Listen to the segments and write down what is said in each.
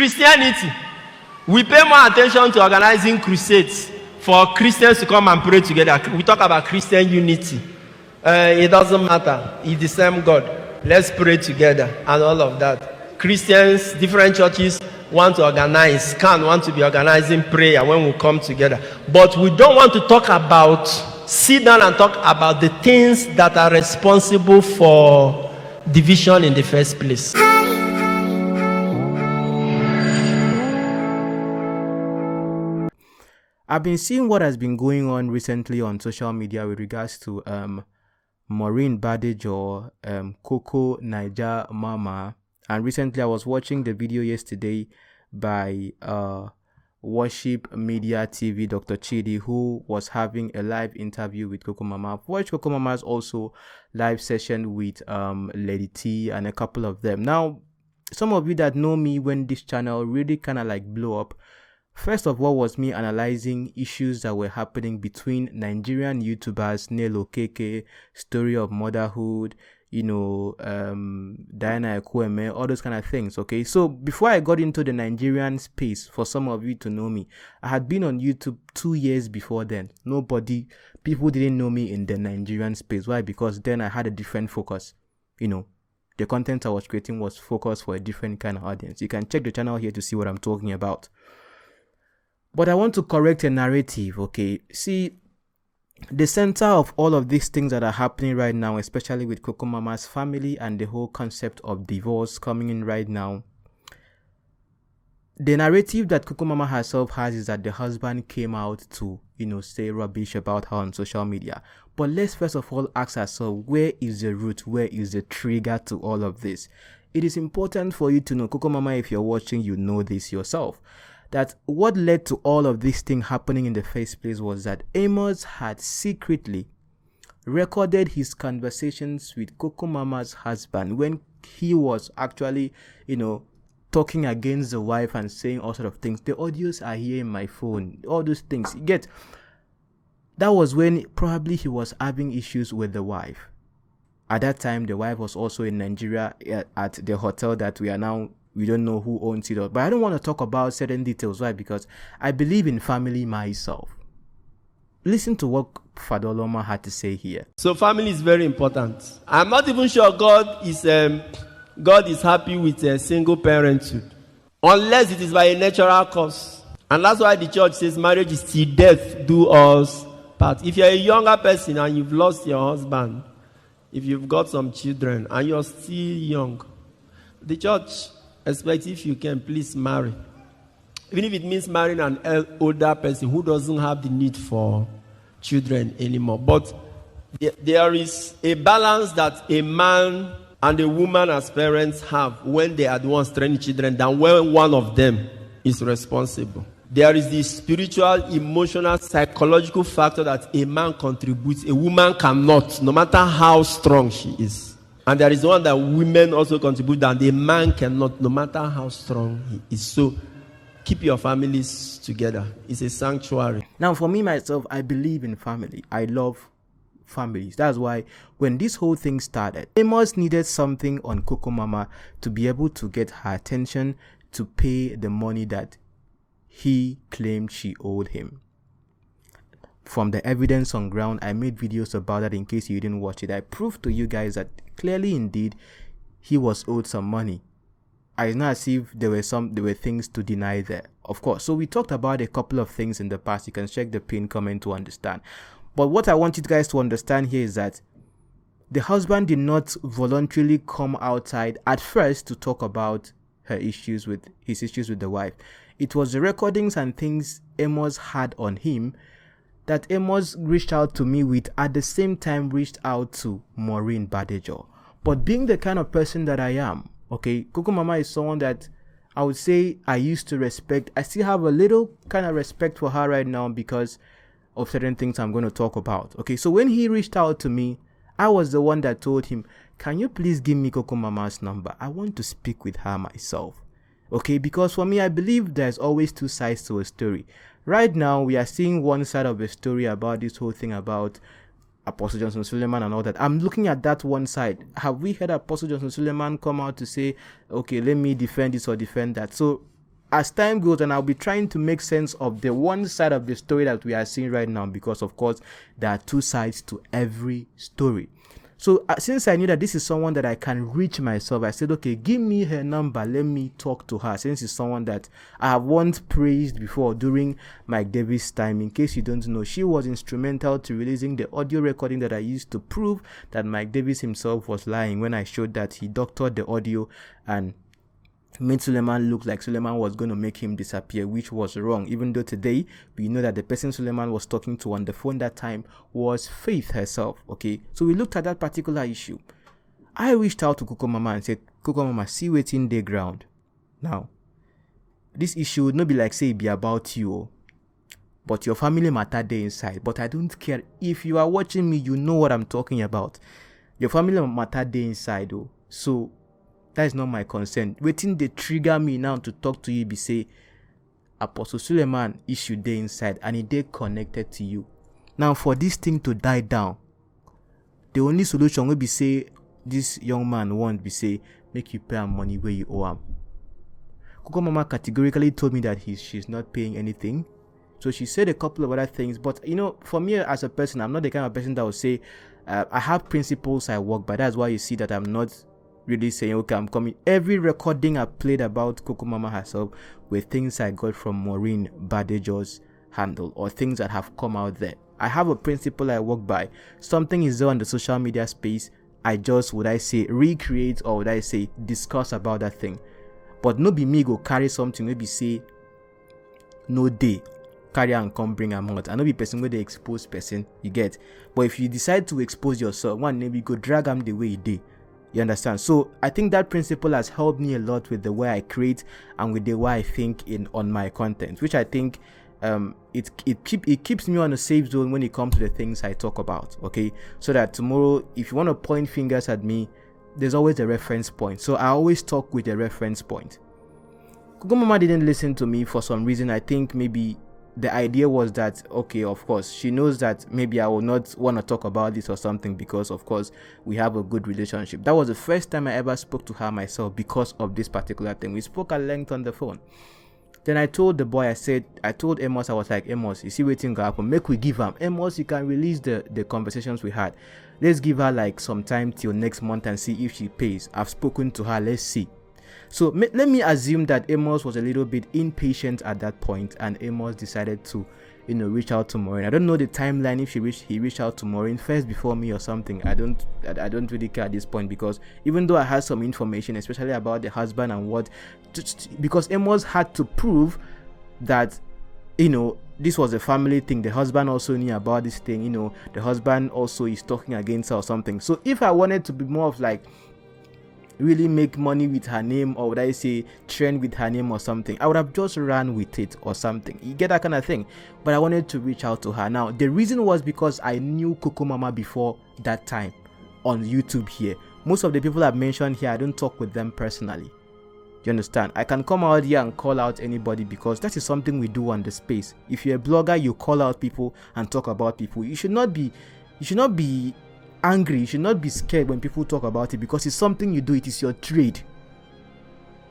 Christianity, we pay more attention to organizing crusades for Christians to come and pray together. We talk about Christian unity. It doesn't matter. It's the same God. Let's pray together and all of that. Christians, different churches want to organize, want to be organizing prayer when we come together. But we don't want to talk about, sit down and talk about the things that are responsible for division in the first place. I've been seeing what has been going on recently on social media with regards to Maureen Badejo, Koko Naija Mama, and recently I was watching the video yesterday by Worship Media TV, Dr. Chidi, who was having a live interview with Kokomama. I've watched Kokomama's also live session with Lady T and a couple of them. Now, some of you that know me when this channel really kind of like blew up, first of all was me analyzing issues that were happening between Nigerian YouTubers, 𝐻𝐻𝐿𝐻𝐿, story of motherhood, 𝐷𝐼𝐻𝐿𝐻𝐿, all those kind of things. Okay, so before I got into the Nigerian space, for some of you to know me, I had been on YouTube 2 years before then. People didn't know me in the Nigerian space. Why? Because then I had a different focus. The content I was creating was focused for a different kind of audience. You can check the channel here to see what I'm talking about. But I want to correct a narrative, okay? See, the center of all of these things that are happening right now, especially with Kokomama's family and the whole concept of divorce coming in right now, the narrative that Kokomama herself has is that the husband came out to, say rubbish about her on social media. But let's first of all ask ourselves, where is the root? Where is the trigger to all of this? It is important for you to know, Kokomama, if you're watching, you know this yourself, that what led to all of this thing happening in the first place was that Amos had secretly recorded his conversations with Kokomama's husband when he was actually, talking against the wife and saying all sort of things. The audios are here in my phone, all those things. You get, that was when probably he was having issues with the wife. At that time, the wife was also in Nigeria at the hotel that we don't know who owns it all. But I don't want to talk about certain details. Why? Because I believe in family myself. Listen to what Father Oluoma had to say here. So family is very important. I'm not even sure God is happy with a single parenthood, unless it is by a natural cause. And that's why the church says marriage is till death do us part. If you're a younger person and you've lost your husband, if you've got some children and you're still young, the church expect, if you can, please marry. Even if it means marrying an older person who doesn't have the need for children anymore. But there is a balance that a man and a woman as parents have when they are the ones training children than when one of them is responsible. There is the spiritual, emotional, psychological factor that a man contributes. A woman cannot, no matter how strong she is. And there is one that women also contribute that a man cannot, no matter how strong he is. So keep your families together. It's a sanctuary. Now, for me, myself, I believe in family. I love families. That's why when this whole thing started, Amos needed something on Kokomama to be able to get her attention to pay the money that he claimed she owed him. From the evidence on ground, I made videos about that in case you didn't watch it. I proved to you guys that clearly indeed he was owed some money. It's not as if there were things to deny there, of course. So we talked about a couple of things in the past. You can check the pinned comment to understand. But what I want you guys to understand here is that the husband did not voluntarily come outside at first to talk about his issues with the wife. It was the recordings and things Amos had on him that Amos reached out to me with, at the same time reached out to Maureen Badejo. But being the kind of person that I am, okay, Kokomama is someone that I would say I used to respect. I still have a little kind of respect for her right now because of certain things I'm going to talk about. Okay, so when he reached out to me, I was the one that told him, can you please give me Kokomama's number? I want to speak with her myself. Okay, because for me, I believe there's always two sides to a story. Right now, we are seeing one side of the story about this whole thing about Apostle Johnson Suleiman and all that. I'm looking at that one side. Have we heard Apostle Johnson Suleiman come out to say, okay, let me defend this or defend that? So as time goes on, I'll be trying to make sense of the one side of the story that we are seeing right now, because of course there are two sides to every story. So since I knew that this is someone that I can reach myself, I said, okay, give me her number, let me talk to her, since it's someone that I have once praised before during Mike Davis' time. In case you don't know, she was instrumental to releasing the audio recording that I used to prove that Mike Davis himself was lying, when I showed that he doctored the audio and made 𝐲𝐶𝐿 look like 𝐲𝐶𝐿 was going to make him disappear, which was wrong. Even though today we know that the person 𝐲𝐶𝐿 was talking to on the phone that time was Faith herself. Okay, so we looked at that particular issue. I reached out to Kokomama and said, Kokomama, see wetin dey ground. Now, this issue would not be like say it be about you, but your family matter dey inside. But I don't care. If you are watching me, you know what I'm talking about. Your family matter dey inside, oh. So that is not my concern. Waiting they trigger me now to talk to you be say Apostle Suleiman issue dey inside and it dey connected to you. Now for this thing to die down, the only solution will be say this young man want be say make you pay him money where you owe him. Kokomama categorically told me that she's not paying anything. So she said a couple of other things, but you know, for me as a person, I'm not the kind of person that will say I have principles I work by. That's why you see that I'm not really saying, okay, I'm coming. Every recording I played about Kokomama herself were things I got from Maureen Badejo's handle or things that have come out there. I have a principle I work by. Something is there on the social media space, I just, would I say, recreate, or would I say discuss about that thing. But no be me go carry something, maybe say no day carry and come bring am out. I know be person where they expose person, you get. But if you decide to expose yourself, one maybe go drag them the way you did. You understand? So I think that principle has helped me a lot with the way I create and with the way I think on my content, which I think it keeps me on a safe zone when it comes to the things I talk about. Okay, so that tomorrow if you want to point fingers at me, there's always a reference point. So I always talk with a reference point. Kokomama didn't listen to me for some reason. I think maybe the idea was that, okay, of course, she knows that maybe I will not want to talk about this or something because, of course, we have a good relationship. That was the first time I ever spoke to her myself because of this particular thing. We spoke at length on the phone. Then I told the boy, I told Amos, I was like, Amos, you see what thing happen? Make we give him. Amos, you can release the conversations we had. Let's give her like some time till next month and see if she pays. I've spoken to her. Let's see. So let me assume that Amos was a little bit impatient at that point, and Amos decided to, reach out to Maureen. I don't know the timeline if he reached out to Maureen first before me or something. I don't really care at this point, because even though I had some information, especially about the husband and what, because Amos had to prove that, this was a family thing. The husband also knew about this thing. The husband also is talking against her or something. So if I wanted to be more of like, really make money with her name, or would I say trend with her name or something, I would have just ran with it or something. You get that kind of thing. But I wanted to reach out to her. Now the reason was because I knew Kokomama before that time on YouTube here. Most of the people I've mentioned here, I don't talk with them personally. You understand? I can come out here and call out anybody because that is something we do on the space. If you're a blogger, you call out people and talk about people. You should not be angry. You should not be scared when people talk about it, because it's something you do. It is your trade.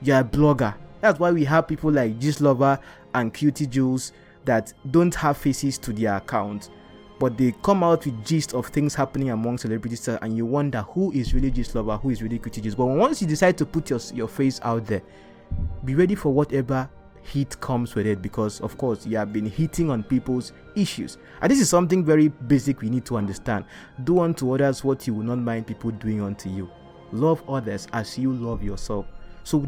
You're a blogger. That's why we have people like 𝐲𝐿𝐿 and 𝐻𝐿𝐴𝐻𝐿𝐴 that don't have faces to their account, but they come out with gist of things happening among celebrities, and you wonder who is really 𝐲𝐿𝐿, who is really 𝐻𝐿𝐴𝐻𝐿. But once you decide to put your face out there, be ready for whatever heat comes with it, because of course you have been hitting on people's issues, and this is something very basic we need to understand. Do unto others what you will not mind people doing unto you. Love others as you love yourself. So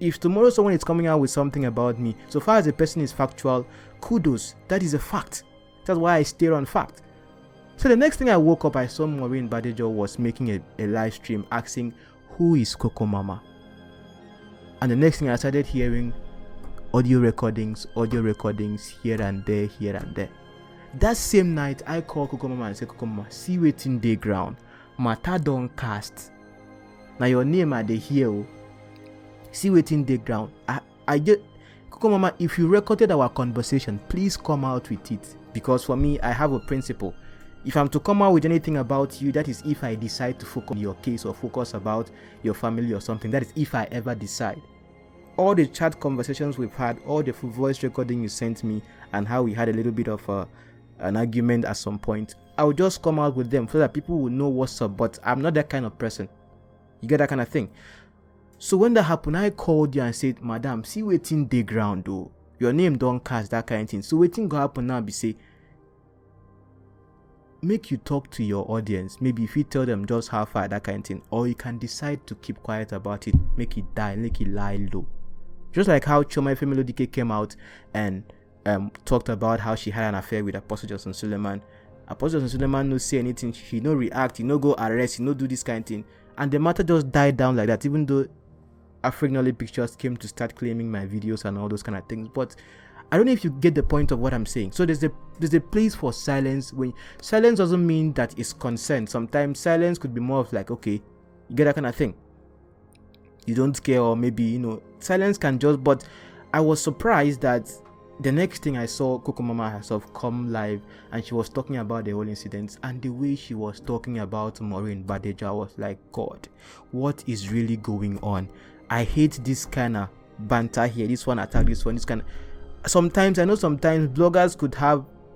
if tomorrow someone is coming out with something about me, so far as the person is factual, kudos, that is a fact. That's why I stay on fact. So the next thing I woke up, I saw Maureen Badejo was making a live stream asking who is Kokomama, and the next thing I started hearing audio recordings here and there. That same night, I called Kokomama and said, Kokomama, see wetin dey ground. Matter don cast. Now your name are dey here. See wetin dey ground. I just, Kokomama, if you recorded our conversation, please come out with it. Because for me, I have a principle. If I'm to come out with anything about you, that is if I decide to focus on your case or focus about your family or something. That is if I ever decide. all the chat conversations we've had, all the voice recording you sent me, and how we had a little bit of an argument at some point, I'll just come out with them so that people will know what's up. But I'm not that kind of person. You get that kind of thing. So when that happened, I called you and said, Madam, see wetin dey ground though. Your name don't cast that kind of thing. So wetin go happen now be say, make you talk to your audience. Maybe if you tell them just how far, that kind of thing. Or you can decide to keep quiet about it. Make it die, make it lie low. Just like how 𝐲𝐵 came out and talked about how she had an affair with Apostle Johnson Suleiman. Apostle Johnson Suleiman no say anything. He no react. He no go arrest. He no do this kind of thing. And the matter just died down like that. Even though African Pictures came to start claiming my videos and all those kind of things. But I don't know if you get the point of what I'm saying. So there's a place for silence. When silence doesn't mean that it's consent. Sometimes silence could be more of like, okay, you get that kind of thing. You don't care, or maybe, silence can just. But I was surprised that the next thing I saw Kokomama herself come live, and she was talking about the whole incident, and the way she was talking about Maureen Badejo, I was like, God, what is really going on? I hate this kind of banter here. This one attack this one. This kind of. Sometimes I know bloggers could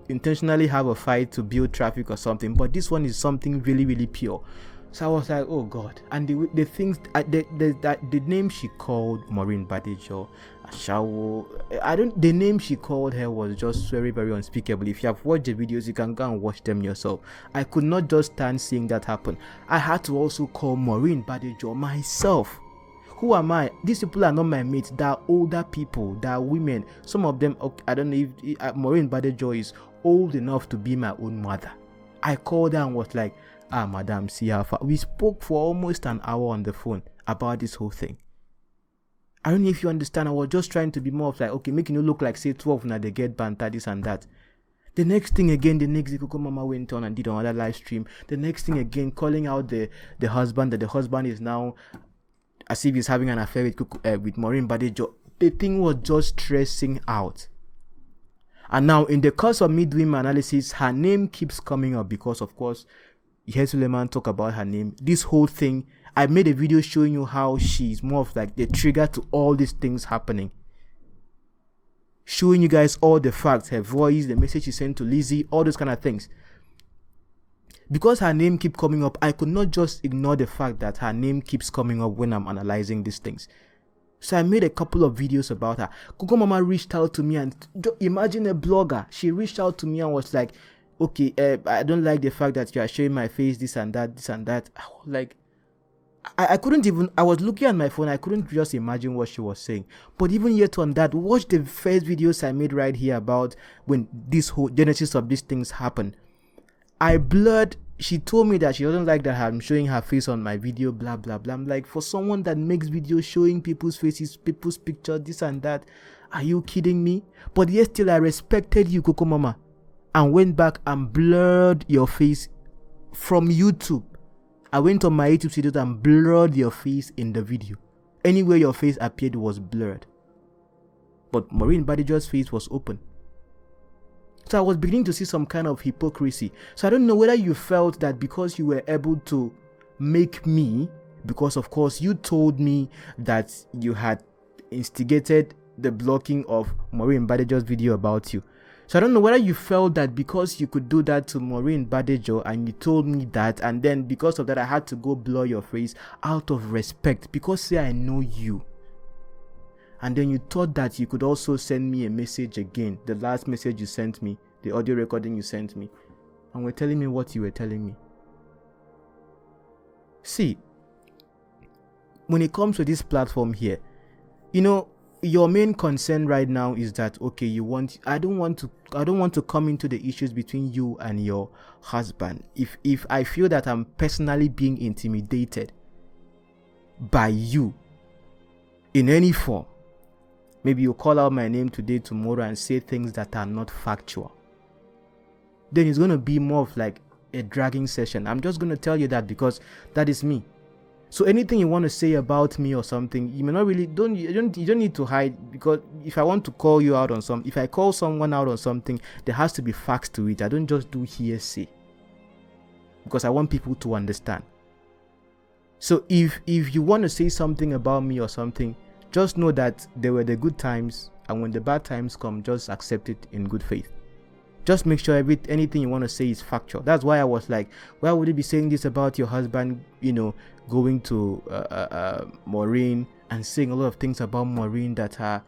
intentionally have a fight to build traffic or something, but this one is something really, really pure. So I was like, oh God. And the things, the name she called Maureen Badejo, the name she called her was just very, very unspeakable. If you have watched the videos, you can go and watch them yourself. I could not just stand seeing that happen. I had to also call Maureen Badejo myself. Who am I? These people are not my mates. They are older people. They are women. Some of them, I don't know if Maureen Badejo is old enough to be my own mother. I called her and was like, Madam, see how far. We spoke for almost an hour on the phone about this whole thing. I don't know if you understand. I was just trying to be more of like, okay, making you look like, say, 12 now they get banter, this and that. The next thing again, the next day, Kokomama went on and did another live stream. The next thing again, calling out the husband, that the husband is now as if he's having an affair with Maureen Badejo. The thing was just stressing out. And now, in the course of me doing my analysis, her name keeps coming up because, of course, 𝐻𝐻 talk about her name. This whole thing, I made a video showing you how she's more of like the trigger to all these things happening. Showing you guys all the facts, her voice, the message she sent to Lizzie, all those kind of things. Because her name keep coming up, I could not just ignore the fact that her name keeps coming up when I'm analyzing these things. So I made a couple of videos about her. Kokomama reached out to me, and imagine a blogger. She reached out to me and was like, okay, I don't like the fact that you are showing my face, this and that, this and that. I was like, I couldn't even, I was looking at my phone, I couldn't just imagine what she was saying. But even yet on that, watch the first videos I made right here about when this whole genesis of these things happened. I blurred. She told me that she doesn't like that I'm showing her face on my video, blah blah blah. I'm like, for someone that makes videos showing people's faces, people's pictures, this and that, are you kidding me? But yet still I respected you, Kokomama, and went back and blurred your face from YouTube. I went on my YouTube video and blurred your face in the video. Anywhere your face appeared was blurred. But Maureen Badejo's face was open. So I was beginning to see some kind of hypocrisy. So I don't know whether you felt that because you were able to make me, because of course you told me that you had instigated the blocking of Maureen Badejo's video about you. So I don't know whether you felt that because you could do that to Maureen Badejo and you told me that, and then because of that I had to go blur your face out of respect because say I know you. And then you thought that you could also send me a message again, the last message you sent me, the audio recording you sent me, and were telling me what you were telling me. See, when it comes to this platform here, you know, your main concern right now is that, okay, I don't want to come into the issues between you and your husband. If I feel that I'm personally being intimidated by you in any form, maybe you call out my name today, tomorrow, and say things that are not factual, then it's going to be more of like a dragging session. I'm just going to tell you that because that is me. So anything you want to say about me or something, you may not really, you don't need to hide, because if I want to call you out on something, if I call someone out on something, there has to be facts to it. I don't just do hearsay, because I want people to understand. So if you want to say something about me or something, Just know that there were the good times, and when the bad times come, just accept it in good faith. Just make sure anything you want to say is factual. That's why I was like, why would you be saying this about your husband, going to Maureen and saying a lot of things about Maureen that her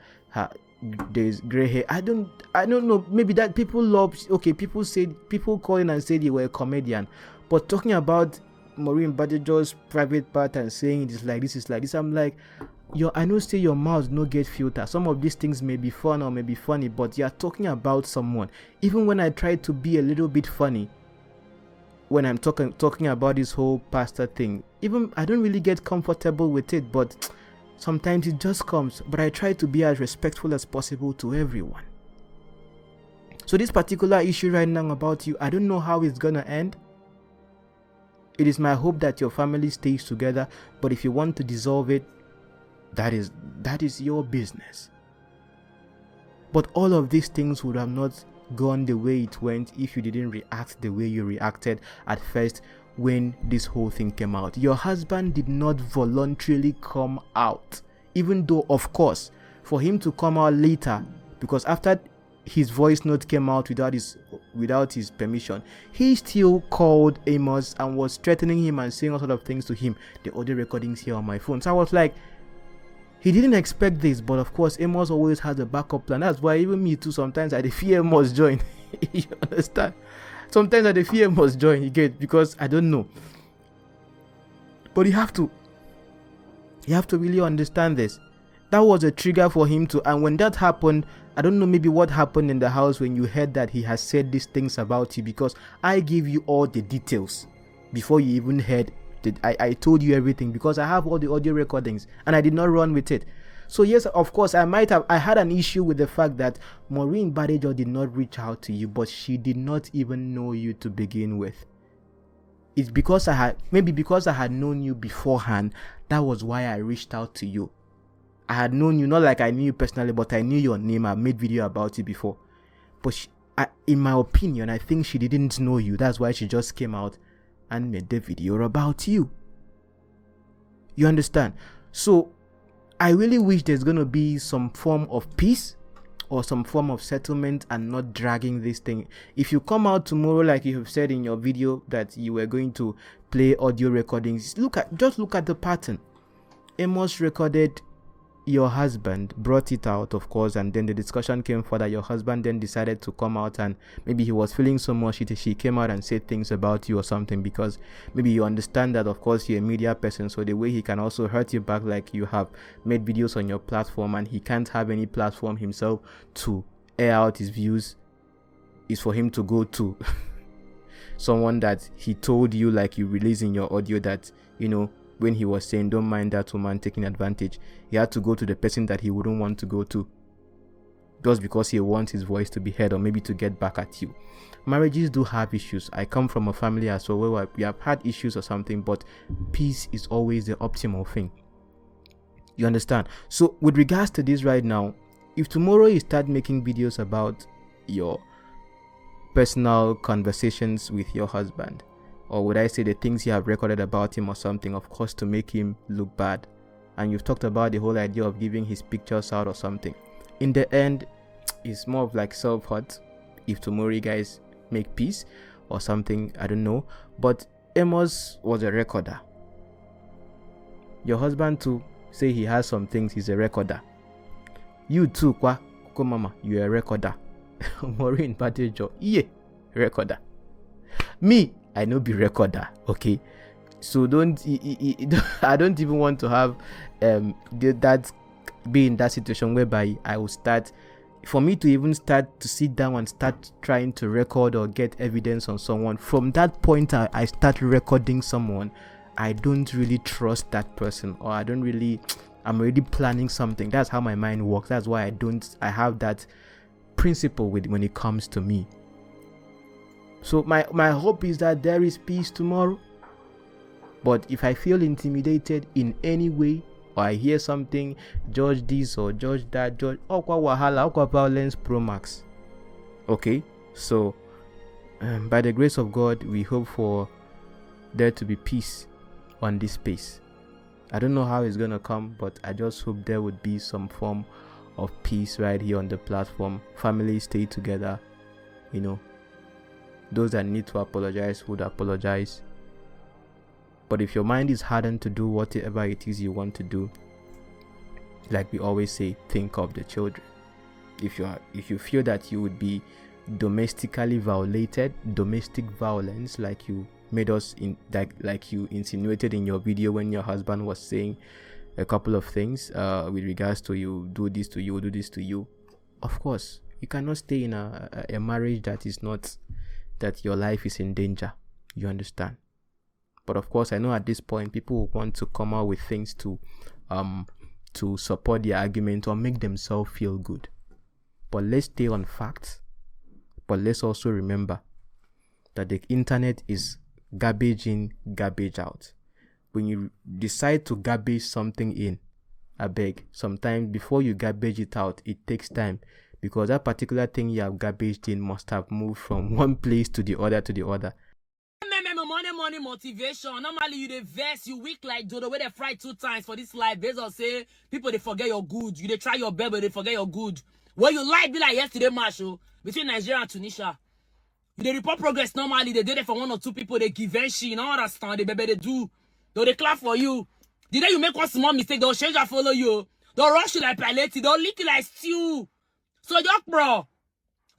there's gray hair. I don't know. Maybe that people love. Okay, people call in and say they were a comedian, but talking about Maureen Badejo's private part and saying it is like this, I'm like, I know say your mouth no get filter. Some of these things may be fun or may be funny, but you are talking about someone. Even when I try to be a little bit funny, when I'm talking about this whole pastor thing, even I don't really get comfortable with it, but sometimes it just comes. But I try to be as respectful as possible to everyone. So this particular issue right now about you, I don't know how it's gonna end. It is my hope that your family stays together, but if you want to dissolve it, that is your business. But all of these things would have not gone the way it went if you didn't react the way you reacted at first when this whole thing came out. Your husband did not voluntarily come out, even though, of course, for him to come out later, because after his voice note came out without his permission, he still called Amos and was threatening him and saying all sort of things to him. The audio recordings here on my phone. So I was like, he didn't expect this, but of course Amos always has a backup plan. That's why even me too, sometimes I fear Amos join. You understand? Sometimes I fear Amos join, you get, because I don't know. But you have to really understand this. That was a trigger for him to, and when that happened, I don't know maybe what happened in the house when you heard that he has said these things about you, because I gave you all the details before you even heard. I told you everything because I have all the audio recordings and I did not run with it. So yes, of course, I had an issue with the fact that Maureen Badejo did not reach out to you, but she did not even know you to begin with. It's because I had known you beforehand. That was why I reached out to you. I had known you, not like I knew you personally, but I knew your name. I made video about you before. But in my opinion, I think she didn't know you. That's why she just came out and made the video about you. You understand? So I really wish there's going to be some form of peace or some form of settlement and not dragging this thing. If you come out tomorrow, like you have said in your video that you were going to play audio recordings, just look at the pattern. Amos recorded your husband, brought it out, of course, and then the discussion came further. Your husband then decided to come out, and maybe he was feeling so much she came out and said things about you or something, because maybe you understand that, of course, you're a media person, so the way he can also hurt you back, like you have made videos on your platform and he can't have any platform himself to air out his views, is for him to go to someone that he told you, like you release in your audio, that when he was saying don't mind that woman taking advantage, he had to go to the person that he wouldn't want to go to, just because he wants his voice to be heard or maybe to get back at you. Marriages do have issues. I come from a family as well where we have had issues or something, but peace is always the optimal thing. You understand? So with regards to this right now, if tomorrow you start making videos about your personal conversations with your husband, or would I say the things you have recorded about him or something, of course, to make him look bad, and you've talked about the whole idea of giving his pictures out or something, in the end, it's more of like self-hurt. If tomorrow you guys make peace or something, I don't know. But Amos was a recorder. Your husband too, say he has some things, he's a recorder. You too, Kokomama, you're a recorder. Maureen Badejo, yeah, recorder. Me, I know be recorder, okay? So I don't even want to have that be in that situation whereby I will start, for me to even start to sit down and start trying to record or get evidence on someone. From that point I start recording someone, I don't really trust that person, or I'm already planning something. That's how my mind works. That's why I have that principle when it comes to me. So my hope is that there is peace tomorrow. But if I feel intimidated in any way, or I hear something, judge this or judge that, judge violence pro max. Okay, so by the grace of God, we hope for there to be peace on this space. I don't know how it's gonna come, but I just hope there would be some form of peace right here on the platform. Families stay together, you know. Those that need to apologize would apologize. But if your mind is hardened to do whatever it is you want to do, like we always say, think of the children. If you feel that you would be domestically violated, domestic violence, like you made us in, like you insinuated in your video when your husband was saying a couple of things with regards to you do this to you, do this to you. Of course, you cannot stay in a marriage that is not, that your life is in danger. You understand? But of course, I know at this point people want to come out with things to support their argument or make themselves feel good. But let's stay on facts. But let's also remember that the internet is garbage in, garbage out. When you decide to garbage something in, I beg, sometimes before you garbage it out, it takes time, because that particular thing you have garbaged in must have moved from one place to the other to the other. Money motivation. Normally you dey vex, you weak like dodo where they fry 2 times for this life. Based on say people they forget your good. You they try your best but they forget your good. What you like be like yesterday match between Nigeria and Tunisia. You they report progress normally. They did it for 1 or 2 people. They give she, you know understand. They baby they do. They clap for you. The day you make one small mistake, they'll change and follow you. They'll rush you like palette. They'll lick you like stew. So yuck, bro.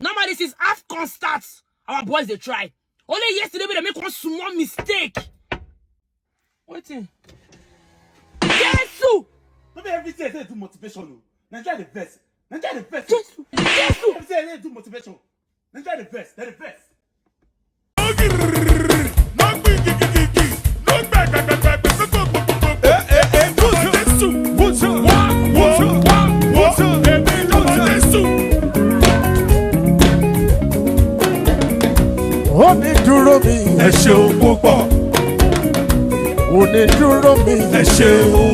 Normally this is half constant. Our boys they try. Only yesterday they make one small mistake. What thing? Yes! Not everything they do motivation. Nigeria the best. Nigeria the best. Yes! Everything they do motivation. Nigeria the best. They're the best. Onídúró mi ẹ ṣeun púpọ̀. Onídúró mi ẹ ṣeun o.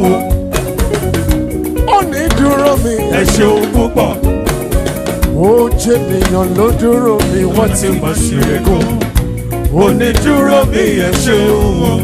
Onídúró mi ẹ ṣeun púpọ̀. Ó jẹ́ ènìyàn ló dúró mi wọ́n ti mọ̀ sí ego. Onídúró mi ẹ ṣeun o.